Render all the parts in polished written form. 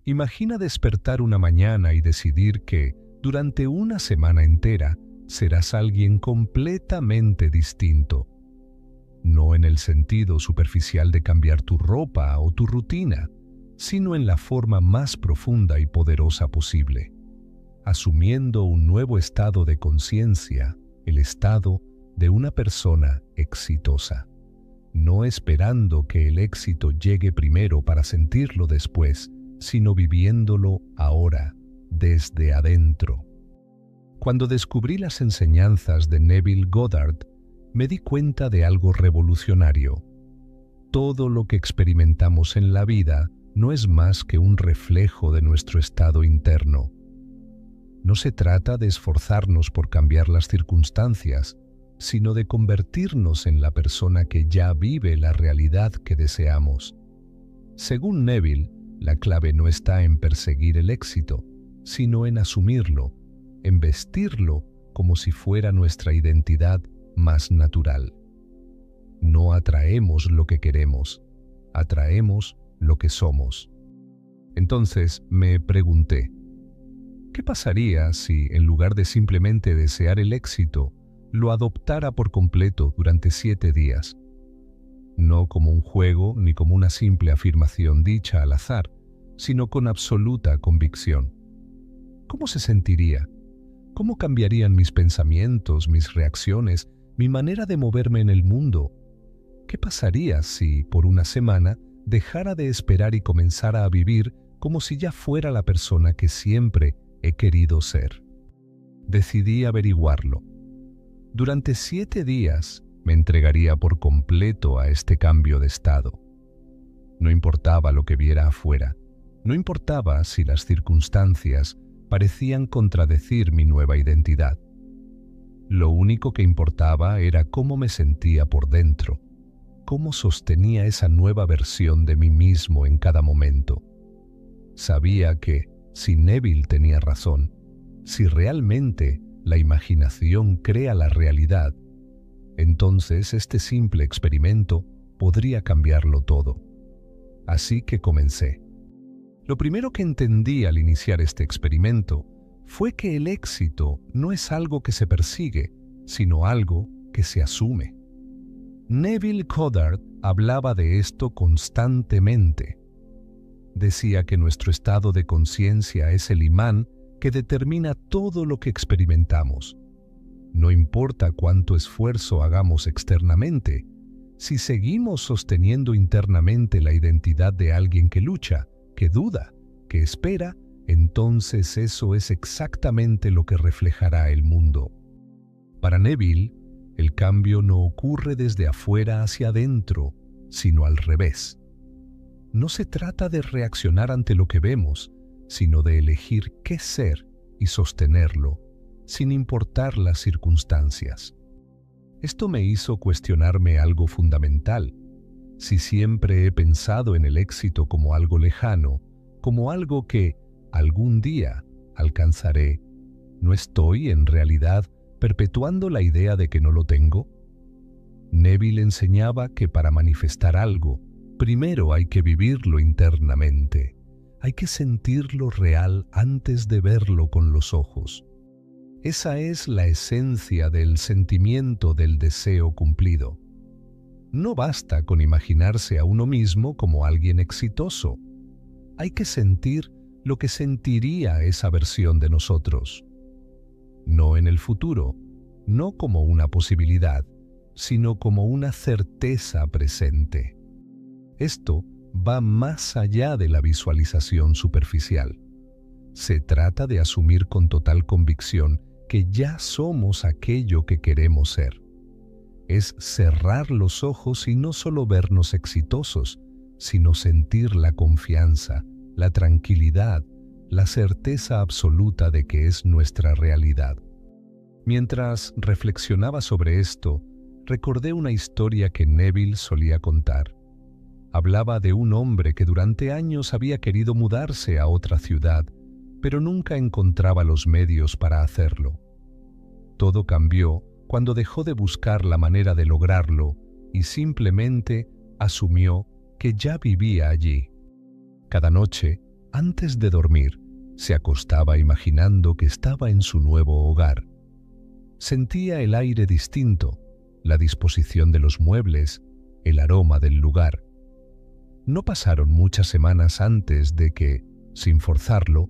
Imagina despertar una mañana y decidir que, durante una semana entera, serás alguien completamente distinto. No en el sentido superficial de cambiar tu ropa o tu rutina, sino en la forma más profunda y poderosa posible, asumiendo un nuevo estado de conciencia, el estado de una persona exitosa, no esperando que el éxito llegue primero para sentirlo después, sino viviéndolo ahora, desde adentro. Cuando descubrí las enseñanzas de Neville Goddard, me di cuenta de algo revolucionario. Todo lo que experimentamos en la vida no es más que un reflejo de nuestro estado interno. No se trata de esforzarnos por cambiar las circunstancias, sino de convertirnos en la persona que ya vive la realidad que deseamos. Según Neville, la clave no está en perseguir el éxito, sino en asumirlo, en vestirlo como si fuera nuestra identidad más natural. No atraemos lo que queremos, atraemos lo que somos. Entonces me pregunté, ¿qué pasaría si, en lugar de simplemente desear el éxito, lo adoptara por completo durante 7 días? No como un juego ni como una simple afirmación dicha al azar, sino con absoluta convicción. ¿Cómo se sentiría? ¿Cómo cambiarían mis pensamientos, mis reacciones, mi manera de moverme en el mundo? ¿Qué pasaría si, por una semana, dejara de esperar y comenzara a vivir como si ya fuera la persona que siempre he querido ser? Decidí averiguarlo. Durante 7 días me entregaría por completo a este cambio de estado. No importaba lo que viera afuera, no importaba si las circunstancias parecían contradecir mi nueva identidad. Lo único que importaba era cómo me sentía por dentro, cómo sostenía esa nueva versión de mí mismo en cada momento. Sabía que, si Neville tenía razón, si realmente la imaginación crea la realidad, entonces este simple experimento podría cambiarlo todo. Así que comencé. Lo primero que entendí al iniciar este experimento fue que el éxito no es algo que se persigue, sino algo que se asume. Neville Goddard hablaba de esto constantemente. Decía que nuestro estado de conciencia es el imán que determina todo lo que experimentamos. No importa cuánto esfuerzo hagamos externamente, si seguimos sosteniendo internamente la identidad de alguien que lucha, que duda, que espera, entonces eso es exactamente lo que reflejará el mundo. Para Neville, el cambio no ocurre desde afuera hacia adentro, sino al revés. No se trata de reaccionar ante lo que vemos, sino de elegir qué ser y sostenerlo, sin importar las circunstancias. Esto me hizo cuestionarme algo fundamental. Si siempre he pensado en el éxito como algo lejano, como algo que algún día alcanzaré, ¿no estoy en realidad perpetuando la idea de que no lo tengo? Neville enseñaba que para manifestar algo, primero hay que vivirlo internamente. Hay que sentirlo real antes de verlo con los ojos. Esa es la esencia del sentimiento del deseo cumplido. No basta con imaginarse a uno mismo como alguien exitoso. Hay que sentir lo que sentiría esa versión de nosotros. No en el futuro, no como una posibilidad, sino como una certeza presente. Esto va más allá de la visualización superficial. Se trata de asumir con total convicción que ya somos aquello que queremos ser. Es cerrar los ojos y no solo vernos exitosos, sino sentir la confianza, la tranquilidad, la certeza absoluta de que es nuestra realidad. Mientras reflexionaba sobre esto, recordé una historia que Neville solía contar. Hablaba de un hombre que durante años había querido mudarse a otra ciudad, pero nunca encontraba los medios para hacerlo. Todo cambió cuando dejó de buscar la manera de lograrlo y simplemente asumió que ya vivía allí. Cada noche, Antes de dormir, se acostaba imaginando que estaba en su nuevo hogar. Sentía el aire distinto, la disposición de los muebles, el aroma del lugar. No pasaron muchas semanas antes de que, sin forzarlo,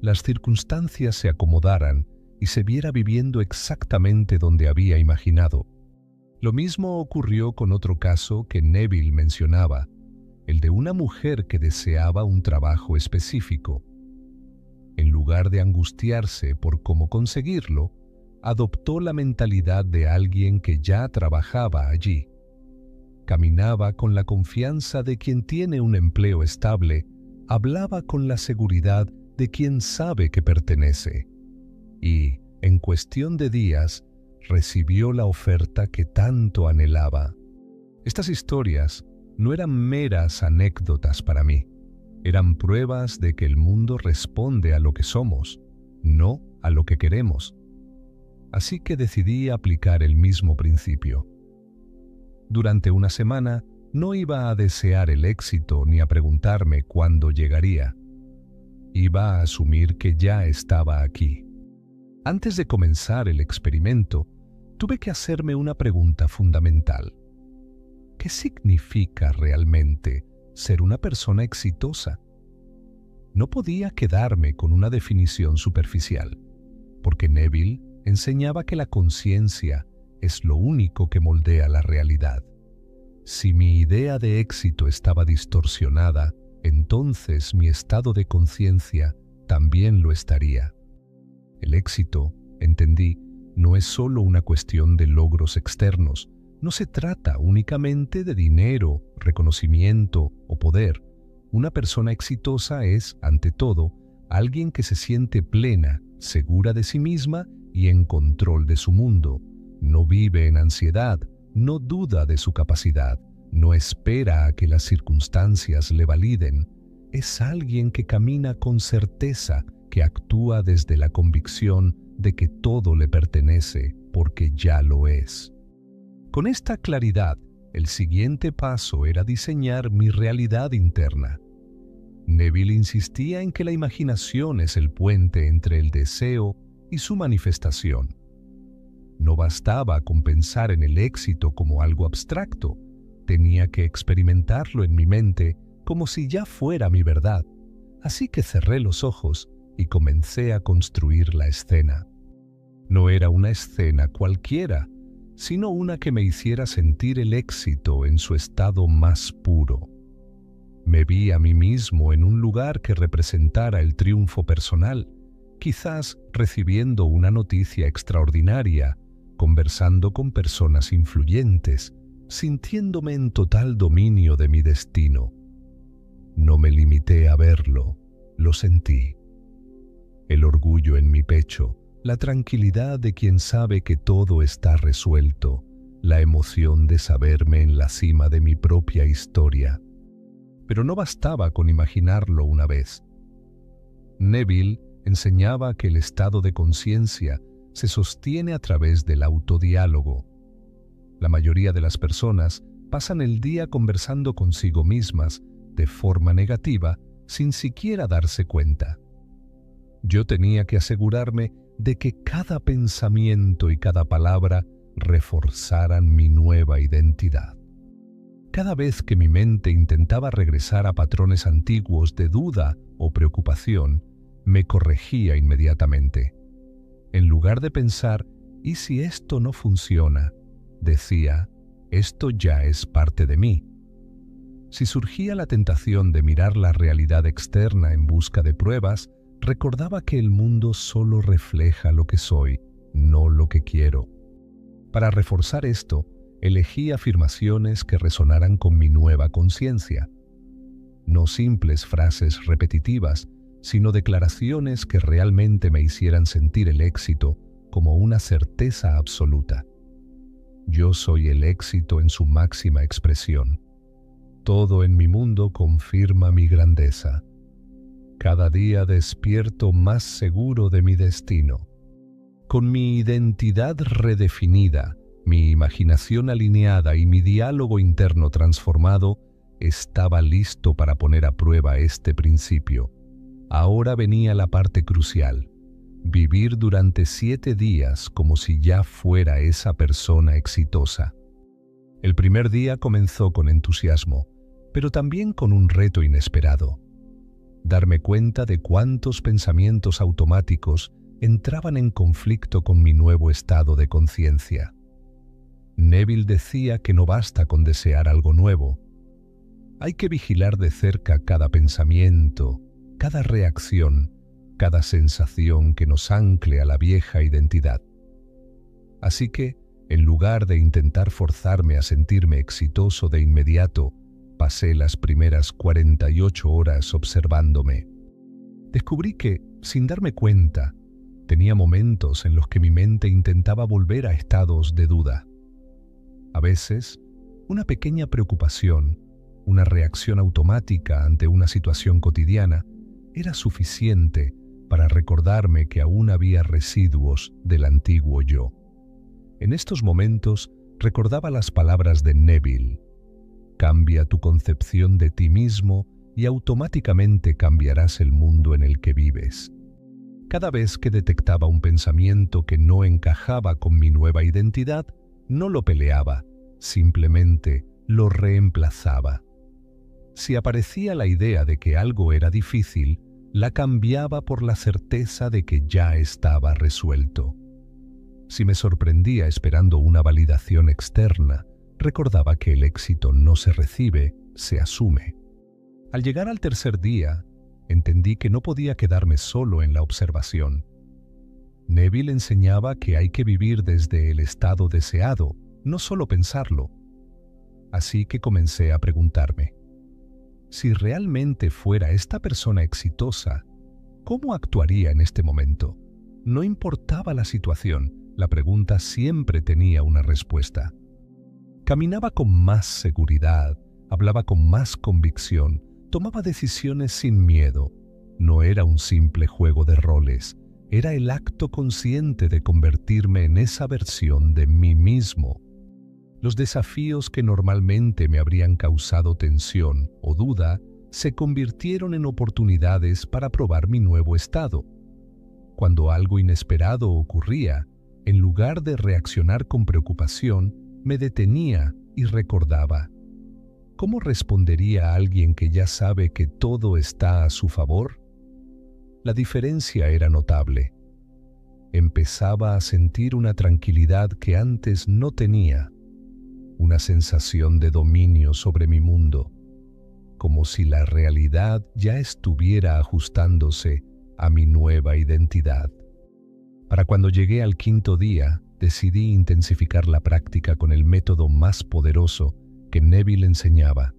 las circunstancias se acomodaran y se viera viviendo exactamente donde había imaginado. Lo mismo ocurrió con otro caso que Neville mencionaba, el de una mujer que deseaba un trabajo específico. En lugar de angustiarse por cómo conseguirlo, adoptó la mentalidad de alguien que ya trabajaba allí. Caminaba con la confianza de quien tiene un empleo estable, hablaba con la seguridad de quien sabe que pertenece. Y, en cuestión de días, recibió la oferta que tanto anhelaba. Estas historias no eran meras anécdotas para mí. Eran pruebas de que el mundo responde a lo que somos, no a lo que queremos. Así que decidí aplicar el mismo principio. Durante una semana no iba a desear el éxito ni a preguntarme cuándo llegaría. Iba a asumir que ya estaba aquí. Antes de comenzar el experimento, tuve que hacerme una pregunta fundamental. ¿Qué significa realmente ser una persona exitosa? No podía quedarme con una definición superficial, porque Neville enseñaba que la conciencia es lo único que moldea la realidad. Si mi idea de éxito estaba distorsionada, entonces mi estado de conciencia también lo estaría. El éxito, entendí, no es solo una cuestión de logros externos. No se trata únicamente de dinero, reconocimiento o poder. Una persona exitosa es, ante todo, alguien que se siente plena, segura de sí misma y en control de su mundo. No vive en ansiedad, no duda de su capacidad, no espera a que las circunstancias le validen. Es alguien que camina con certeza, que actúa desde la convicción de que todo le pertenece porque ya lo es. Con esta claridad, el siguiente paso era diseñar mi realidad interna. Neville insistía en que la imaginación es el puente entre el deseo y su manifestación. No bastaba con pensar en el éxito como algo abstracto, tenía que experimentarlo en mi mente como si ya fuera mi verdad. Así que cerré los ojos y comencé a construir la escena. No era una escena cualquiera, sino una que me hiciera sentir el éxito en su estado más puro. Me vi a mí mismo en un lugar que representara el triunfo personal, quizás recibiendo una noticia extraordinaria, conversando con personas influyentes, sintiéndome en total dominio de mi destino. No me limité a verlo, lo sentí. El orgullo en mi pecho, la tranquilidad de quien sabe que todo está resuelto, la emoción de saberme en la cima de mi propia historia. Pero no bastaba con imaginarlo una vez. Neville enseñaba que el estado de conciencia se sostiene a través del autodiálogo. La mayoría de las personas pasan el día conversando consigo mismas de forma negativa sin siquiera darse cuenta. Yo tenía que asegurarme de que cada pensamiento y cada palabra reforzaran mi nueva identidad. Cada vez que mi mente intentaba regresar a patrones antiguos de duda o preocupación, me corregía inmediatamente. En lugar de pensar, ¿y si esto no funciona?, decía, esto ya es parte de mí. Si surgía la tentación de mirar la realidad externa en busca de pruebas, recordaba que el mundo solo refleja lo que soy, no lo que quiero. Para reforzar esto, elegí afirmaciones que resonaran con mi nueva conciencia. No simples frases repetitivas, sino declaraciones que realmente me hicieran sentir el éxito como una certeza absoluta. Yo soy el éxito en su máxima expresión. Todo en mi mundo confirma mi grandeza. Cada día despierto más seguro de mi destino. Con mi identidad redefinida, mi imaginación alineada y mi diálogo interno transformado, estaba listo para poner a prueba este principio. Ahora venía la parte crucial: vivir durante 7 días como si ya fuera esa persona exitosa. El primer día comenzó con entusiasmo, pero también con un reto inesperado: darme cuenta de cuántos pensamientos automáticos entraban en conflicto con mi nuevo estado de conciencia. Neville decía que no basta con desear algo nuevo. Hay que vigilar de cerca cada pensamiento, cada reacción, cada sensación que nos ancle a la vieja identidad. Así que, en lugar de intentar forzarme a sentirme exitoso de inmediato, pasé las primeras 48 horas observándome. Descubrí que, sin darme cuenta, tenía momentos en los que mi mente intentaba volver a estados de duda. A veces, una pequeña preocupación, una reacción automática ante una situación cotidiana, era suficiente para recordarme que aún había residuos del antiguo yo. En estos momentos recordaba las palabras de Neville: cambia tu concepción de ti mismo y automáticamente cambiarás el mundo en el que vives. Cada vez que detectaba un pensamiento que no encajaba con mi nueva identidad, no lo peleaba, simplemente lo reemplazaba. Si aparecía la idea de que algo era difícil, la cambiaba por la certeza de que ya estaba resuelto. Si me sorprendía esperando una validación externa, recordaba que el éxito no se recibe, se asume. Al llegar al tercer día, entendí que no podía quedarme solo en la observación. Neville enseñaba que hay que vivir desde el estado deseado, no solo pensarlo. Así que comencé a preguntarme: si realmente fuera esta persona exitosa, ¿cómo actuaría en este momento? No importaba la situación, la pregunta siempre tenía una respuesta. Caminaba con más seguridad, hablaba con más convicción, tomaba decisiones sin miedo. No era un simple juego de roles, era el acto consciente de convertirme en esa versión de mí mismo. Los desafíos que normalmente me habrían causado tensión o duda se convirtieron en oportunidades para probar mi nuevo estado. Cuando algo inesperado ocurría, en lugar de reaccionar con preocupación, me detenía y recordaba: ¿cómo respondería alguien que ya sabe que todo está a su favor? La diferencia era notable. Empezaba a sentir una tranquilidad que antes no tenía, una sensación de dominio sobre mi mundo, como si la realidad ya estuviera ajustándose a mi nueva identidad. Para cuando llegué al quinto día, decidí intensificar la práctica con el método más poderoso que Neville enseñaba: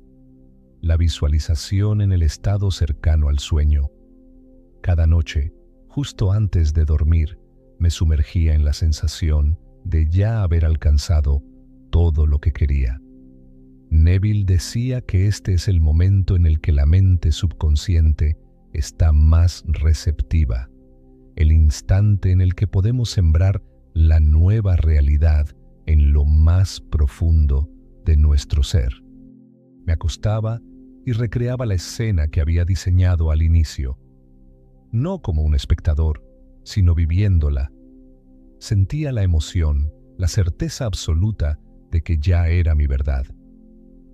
la visualización en el estado cercano al sueño. Cada noche, justo antes de dormir, me sumergía en la sensación de ya haber alcanzado todo lo que quería. Neville decía que este es el momento en el que la mente subconsciente está más receptiva, el instante en el que podemos sembrar la nueva realidad en lo más profundo de nuestro ser. Me acostaba y recreaba la escena que había diseñado al inicio, no como un espectador, sino viviéndola. Sentía la emoción, la certeza absoluta de que ya era mi verdad.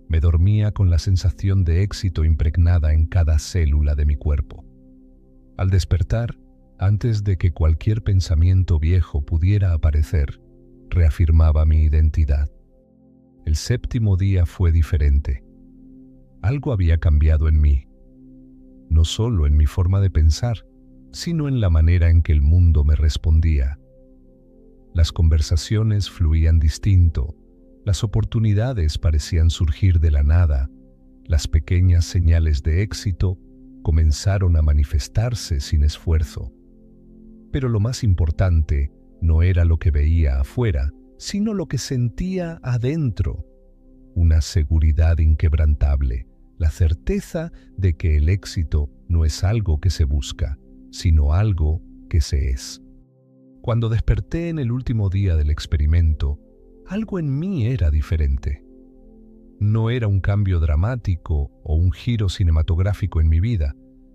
Me dormía con la sensación de éxito impregnada en cada célula de mi cuerpo. Al despertar, antes de que cualquier pensamiento viejo pudiera aparecer, reafirmaba mi identidad. El séptimo día fue diferente. Algo había cambiado en mí, no solo en mi forma de pensar, sino en la manera en que el mundo me respondía. Las conversaciones fluían distinto, las oportunidades parecían surgir de la nada, las pequeñas señales de éxito comenzaron a manifestarse sin esfuerzo. Pero lo más importante no era lo que veía afuera, sino lo que sentía adentro. Una seguridad inquebrantable, la certeza de que el éxito no es algo que se busca, sino algo que se es. Cuando desperté en el último día del experimento, algo en mí era diferente. No era un cambio dramático o un giro cinematográfico en mi vida,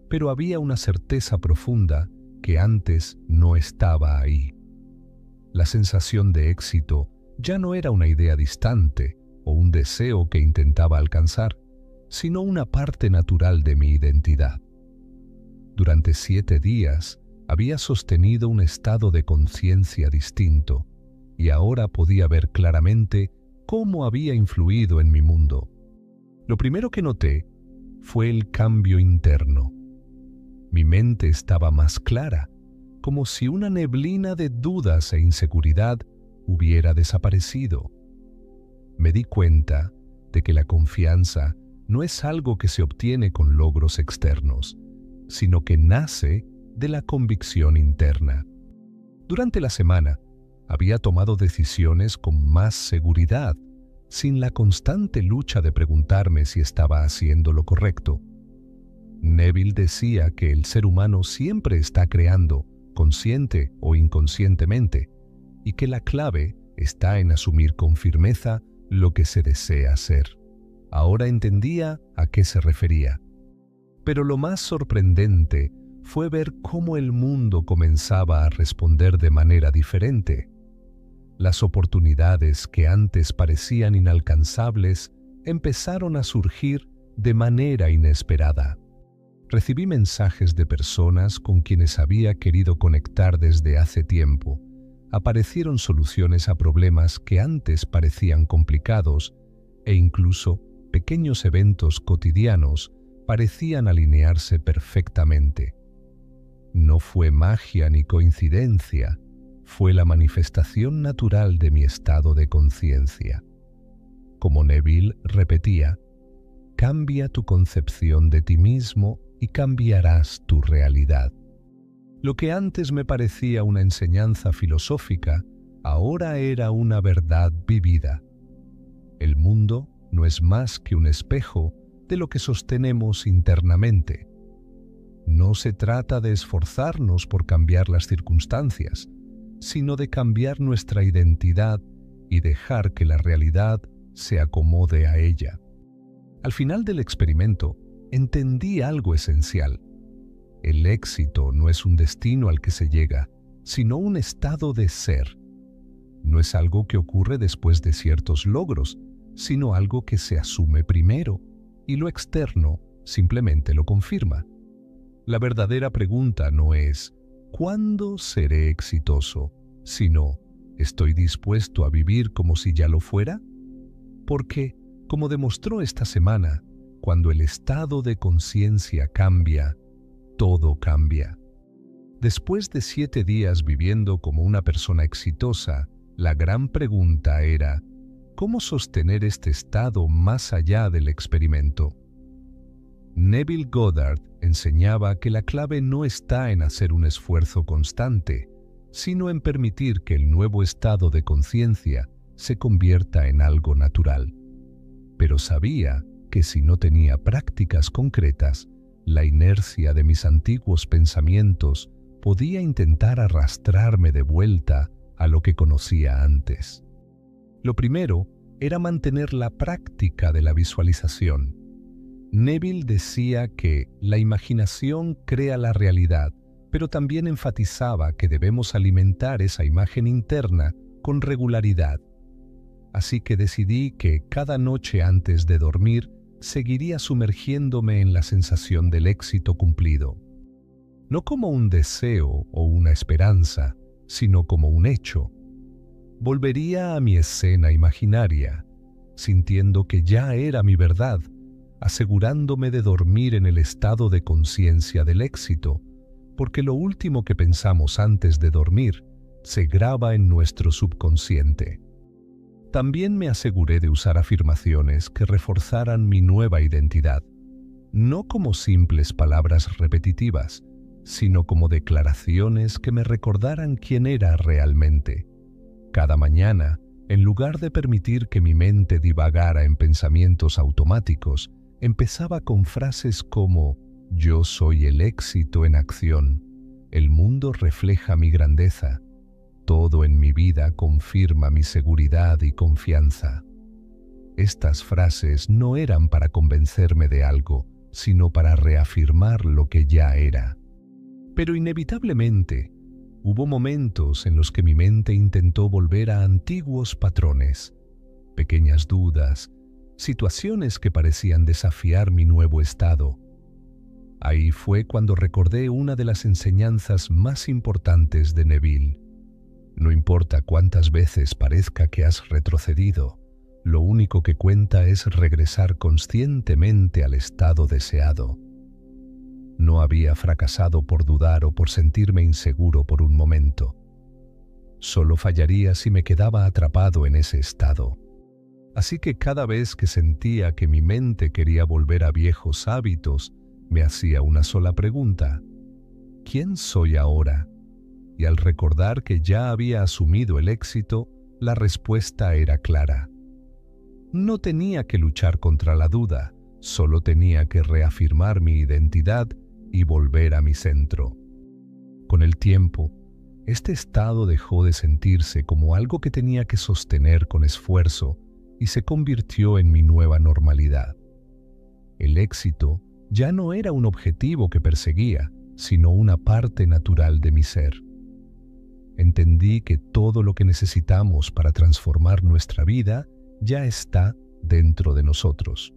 pero había una certeza profunda que antes no estaba ahí. La sensación de éxito ya no era una idea distante o un deseo que intentaba alcanzar, sino una parte natural de mi identidad. Durante 7 días había sostenido un estado de conciencia distinto y ahora podía ver claramente cómo había influido en mi mundo. Lo primero que noté fue el cambio interno. Mi mente estaba más clara, como si una neblina de dudas e inseguridad hubiera desaparecido. Me di cuenta de que la confianza no es algo que se obtiene con logros externos, sino que nace de la convicción interna. Durante la semana, había tomado decisiones con más seguridad, sin la constante lucha de preguntarme si estaba haciendo lo correcto. Neville decía que el ser humano siempre está creando, consciente o inconscientemente, y que la clave está en asumir con firmeza lo que se desea hacer. Ahora entendía a qué se refería. Pero lo más sorprendente fue ver cómo el mundo comenzaba a responder de manera diferente. Las oportunidades que antes parecían inalcanzables empezaron a surgir de manera inesperada. Recibí mensajes de personas con quienes había querido conectar desde hace tiempo. Aparecieron soluciones a problemas que antes parecían complicados e incluso pequeños eventos cotidianos parecían alinearse perfectamente. No fue magia ni coincidencia, fue la manifestación natural de mi estado de conciencia. Como Neville repetía, cambia tu concepción de ti mismo y cambiarás tu realidad. Lo que antes me parecía una enseñanza filosófica, ahora era una verdad vivida. El mundo no es más que un espejo de lo que sostenemos internamente. No se trata de esforzarnos por cambiar las circunstancias, sino de cambiar nuestra identidad y dejar que la realidad se acomode a ella. Al final del experimento, entendí algo esencial. El éxito no es un destino al que se llega, sino un estado de ser. No es algo que ocurre después de ciertos logros, sino algo que se asume primero, y lo externo simplemente lo confirma. La verdadera pregunta no es ¿cuándo seré exitoso?, sino ¿estoy dispuesto a vivir como si ya lo fuera? Porque, como demostró esta semana, cuando el estado de conciencia cambia, todo cambia. Después de 7 días viviendo como una persona exitosa, la gran pregunta era ¿cómo sostener este estado más allá del experimento? Neville Goddard enseñaba que la clave no está en hacer un esfuerzo constante, sino en permitir que el nuevo estado de conciencia se convierta en algo natural. Pero sabía que si no tenía prácticas concretas, la inercia de mis antiguos pensamientos podía intentar arrastrarme de vuelta a lo que conocía antes. Lo primero era mantener la práctica de la visualización. Neville decía que la imaginación crea la realidad, pero también enfatizaba que debemos alimentar esa imagen interna con regularidad. Así que decidí que cada noche antes de dormir seguiría sumergiéndome en la sensación del éxito cumplido. No como un deseo o una esperanza, sino como un hecho. Volvería a mi escena imaginaria, sintiendo que ya era mi verdad, asegurándome de dormir en el estado de conciencia del éxito, porque lo último que pensamos antes de dormir se graba en nuestro subconsciente. También me aseguré de usar afirmaciones que reforzaran mi nueva identidad, no como simples palabras repetitivas, sino como declaraciones que me recordaran quién era realmente. Cada mañana, en lugar de permitir que mi mente divagara en pensamientos automáticos, empezaba con frases como «Yo soy el éxito en acción», «El mundo refleja mi grandeza», «Todo en mi vida confirma mi seguridad y confianza». Estas frases no eran para convencerme de algo, sino para reafirmar lo que ya era. Pero inevitablemente, hubo momentos en los que mi mente intentó volver a antiguos patrones, pequeñas dudas, situaciones que parecían desafiar mi nuevo estado. Ahí fue cuando recordé una de las enseñanzas más importantes de Neville. No importa cuántas veces parezca que has retrocedido, lo único que cuenta es regresar conscientemente al estado deseado. No había fracasado por dudar o por sentirme inseguro por un momento. Solo fallaría si me quedaba atrapado en ese estado. Así que cada vez que sentía que mi mente quería volver a viejos hábitos, me hacía una sola pregunta: ¿quién soy ahora? Y al recordar que ya había asumido el éxito, la respuesta era clara. No tenía que luchar contra la duda, solo tenía que reafirmar mi identidad y volver a mi centro. Con el tiempo, este estado dejó de sentirse como algo que tenía que sostener con esfuerzo y se convirtió en mi nueva normalidad. El éxito ya no era un objetivo que perseguía, sino una parte natural de mi ser. Entendí que todo lo que necesitamos para transformar nuestra vida ya está dentro de nosotros.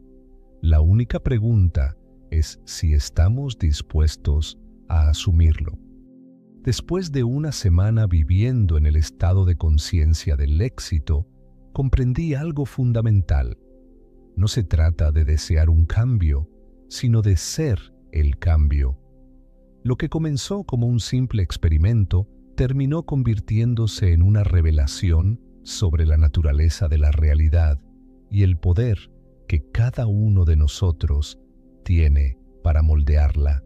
La única pregunta es si estamos dispuestos a asumirlo. Después de una semana viviendo en el estado de conciencia del éxito, comprendí algo fundamental. No se trata de desear un cambio, sino de ser el cambio. Lo que comenzó como un simple experimento terminó convirtiéndose en una revelación sobre la naturaleza de la realidad y el poder que cada uno de nosotros tiene para moldearla.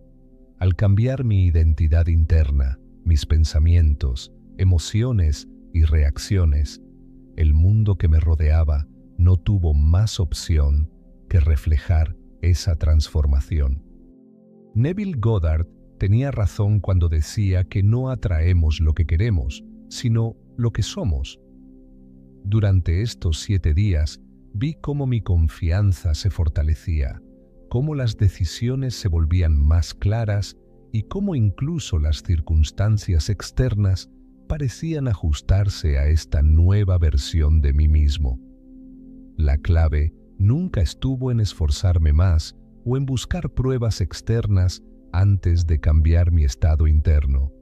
Al cambiar mi identidad interna, mis pensamientos, emociones y reacciones, el mundo que me rodeaba no tuvo más opción que reflejar esa transformación. Neville Goddard tenía razón cuando decía que no atraemos lo que queremos, sino lo que somos. Durante estos 7 días, vi cómo mi confianza se fortalecía, cómo las decisiones se volvían más claras y cómo incluso las circunstancias externas parecían ajustarse a esta nueva versión de mí mismo. La clave nunca estuvo en esforzarme más o en buscar pruebas externas antes de cambiar mi estado interno.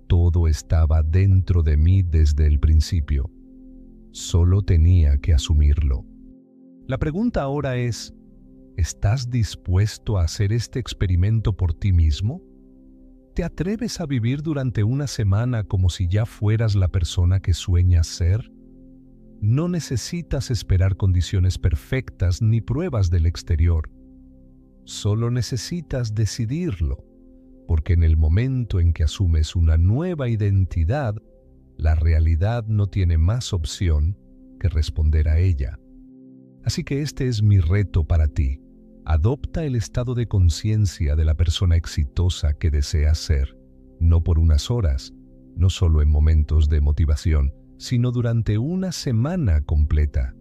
Todo estaba dentro de mí desde el principio. Solo tenía que asumirlo. La pregunta ahora es: ¿estás dispuesto a hacer este experimento por ti mismo? ¿Te atreves a vivir durante una semana como si ya fueras la persona que sueñas ser? No necesitas esperar condiciones perfectas ni pruebas del exterior. Solo necesitas decidirlo, porque en el momento en que asumes una nueva identidad, la realidad no tiene más opción que responder a ella. Así que este es mi reto para ti. Adopta el estado de conciencia de la persona exitosa que deseas ser, no por unas horas, no solo en momentos de motivación, sino durante una semana completa.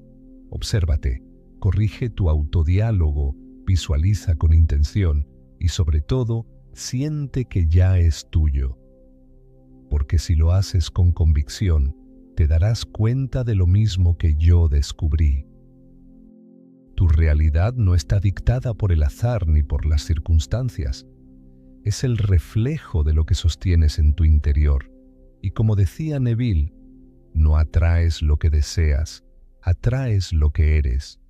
Obsérvate, corrige tu autodiálogo, visualiza con intención y sobre todo, siente que ya es tuyo. Porque si lo haces con convicción, te darás cuenta de lo mismo que yo descubrí. Tu realidad no está dictada por el azar ni por las circunstancias. Es el reflejo de lo que sostienes en tu interior. Y como decía Neville, no atraes lo que deseas, atraes lo que eres.